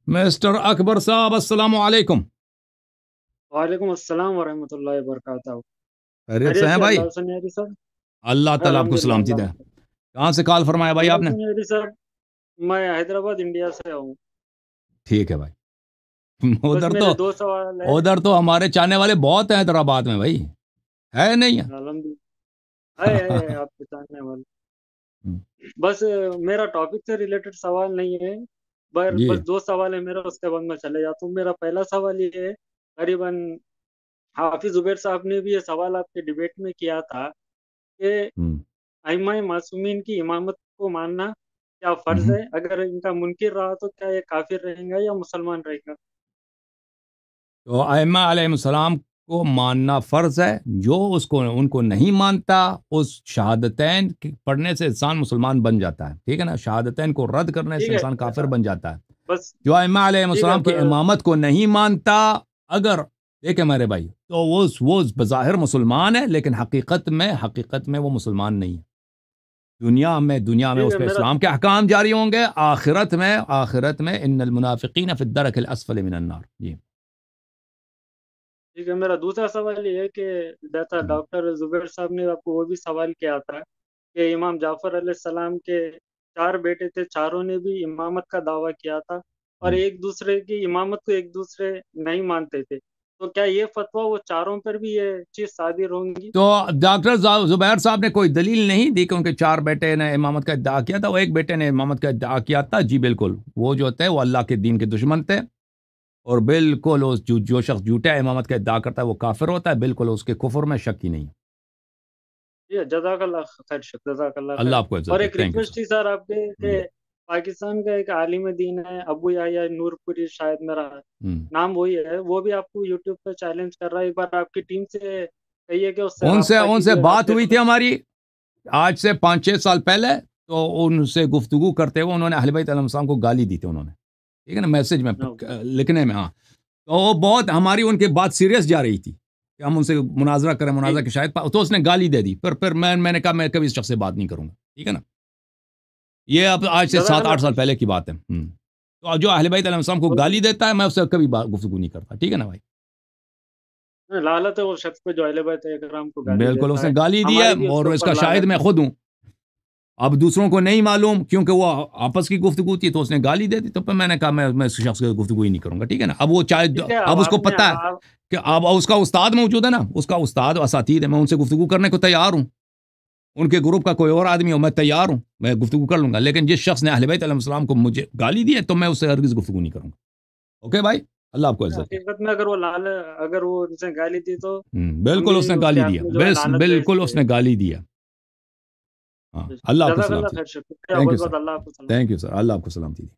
Mister اکبر صاحب السلام علیکم۔ وعلیکم السلام ورحمۃ اللہ وبرکاتہ۔ خیریت سے خیریت ہیں سے؟ بھائی؟ اللہ سنیری صاحب، اللہ تعالیٰ آپ کو الحمدللہ سلامتی اللہ دے۔ کا شکر۔ کہاں سے کال فرمایا بھائی آپ اللہ نے؟ سنیری صاحب، میں حیدرآباد انڈیا سے ہوں۔ ٹھیک ہے بھائی۔ بس ادھر تو میرے دو سوال ہے۔ ادھر تو ہمارے چاہنے والے بہت ہیں حیدرآباد میں بھائی، ہے نہیں؟ الحمدللہ ہے آپ کے جاننے والے۔ بس میرا ٹاپک سے ریلیٹڈ سوال نہیں ہے، جی بس دو سوال ہے میرا، اس کے بعد میں چلے جاتا ہوں۔ میرا پہلا سوال یہ ہے، قریباً حافظ زبیر صاحب نے بھی یہ سوال آپ کے ڈیبیٹ میں کیا تھا کہ ائمہ معصومین کی امامت کو ماننا کیا فرض ہے؟ اگر ان کا منکر رہا تو کیا یہ کافر رہیں گا یا مسلمان رہے گا؟ تو ائمہ علیہ السلام کو ماننا فرض ہے، جو ان کو نہیں مانتا اس شہادتین پڑھنے سے انسان مسلمان بن جاتا ہے، ٹھیک ہے نا؟ شہادتین کو رد کرنے سے ٹھیک ہے، انسان کافر بن جاتا ہے۔ بس جو ائمہ علیہ ٹھیک ہے۔ السلام کی امامت کو نہیں مانتا، اگر دیکھیں میرے بھائی، تو وہ بظاہر مسلمان ہے، لیکن حقیقت میں وہ مسلمان نہیں ہے۔ دنیا میں ٹھیک اس ہے پہ میرا اسلام کے احکام جاری ہوں گے، آخرت میں ان المنافقین فی الدرک الاسفل من النار۔ جی ٹھیک ہے، میرا دوسرا سوال یہ ہے کہ جیسا ڈاکٹر زبیر صاحب نے آپ کو وہ بھی سوال کیا تھا کہ امام جعفر علیہ السلام کے 4 بیٹے تھے، چاروں نے بھی امامت کا دعویٰ کیا تھا اور ایک دوسرے کی امامت کو ایک دوسرے نہیں مانتے تھے، تو کیا یہ فتویٰ وہ چاروں پر بھی یہ چیز صادر ہوں گی؟ تو ڈاکٹر زبیر صاحب نے کوئی دلیل نہیں دی کہ ان کے 4 بیٹے نے امامت کا ادعا کیا تھا، وہ ایک بیٹے نے امامت کا ادعا کیا تھا۔ جی بالکل، وہ جو تھے وہ اللہ کے دین کے دشمن تھے، اور بالکل جو شخص جھوٹا امامت کا ادعا کرتا ہے وہ کافر ہوتا ہے، بالکل اس کے کفر میں شک ہی نہیں۔ جزاک اللہ خیر، شکر، جزاک اللہ خیر۔ اللہ آپ کو عزت اور دے۔ ایک تھینک یو ریکویسٹ سر۔ تھی سر آپ کے کہ پاکستان کا ایک عالم دین ہے ابو یحییٰ نور پوری، شاید میرا نام وہی ہے، وہ بھی آپ کو یوٹیوب پہ چیلنج کر رہا ہے، ایک بار آپ کی ٹیم سے کہیے کہ اس سے رابطہ ان سے کیجیے گا بات کہ ہوئی تھی ہماری آج سے 5-6 سال پہلے، تو ان سے گفتگو کرتے ہوئے انہوں نے اہل بیت علیہ السلام کو گالی دی تھی، انہوں نے، ٹھیک ہے نا، میسج میں لکھنے میں، ہاں، تو وہ بہت ہماری ان کی بات سیریس جا رہی تھی کہ ہم ان سے مناظرہ کریں، مناظرہ کی شاید، تو اس نے گالی دے دی، پھر میں نے کہا میں کبھی اس شخص سے بات نہیں کروں گا، ٹھیک ہے نا۔ یہ اب آج سے 7-8 سال پہلے کی بات ہے۔ تو جو اہل بیت علیہ السلام کو گالی دیتا ہے میں اس سے کبھی گفتگو نہیں کرتا، ٹھیک ہے نا بھائی۔ لالت ہے وہ شخص کو جو اہل بیت اکرام کو گالی بالکل اس دیتا نے ہے، گالی دی ہے، ہماری بھی اس اور کے اس کا اوپر شاہد لعنت میں ہے۔ خود ہوں۔ اب دوسروں کو نہیں معلوم کیونکہ وہ آپس کی گفتگو تھی، تو اس نے گالی دے دی، تو پھر میں نے کہا میں اس شخص کی گفتگو ہی نہیں کروں گا، ٹھیک ہے نا۔ اب وہ ٹھیک ہے، اب اس کو پتہ ہے کہ اب اس کا استاد موجود ہے نا، اس کا استاد اساتید ہے، میں ان سے گفتگو کرنے کو تیار ہوں، ان کے گروپ کا کوئی اور آدمی ہو میں تیار ہوں، میں گفتگو کر لوں گا، لیکن جس شخص نے اہل بیت علیہ السلام کو مجھے گالی دی ہے تو میں اس سے ہرگز گفتگو نہیں کروں گا۔ اوکے بھائی، اللہ آپ کو عزت دے۔ حقیقت میں اگر وہ ان سے گالی دی تو ہم بالکل بھی اس نے اس کے گالی حق دیا، میں جو ہے لعنت بالکل اس بھیجتے نے ہیں۔ گالی دیا۔ ہاں، اللہ آپ کو جزاک اللہ سلامتی۔ خیر، شکریہ تھینک یو بہت سر، بہت، اللہ آپ کو سلام۔ تھینک یو سر، اللہ آپ کو سلامتی دی۔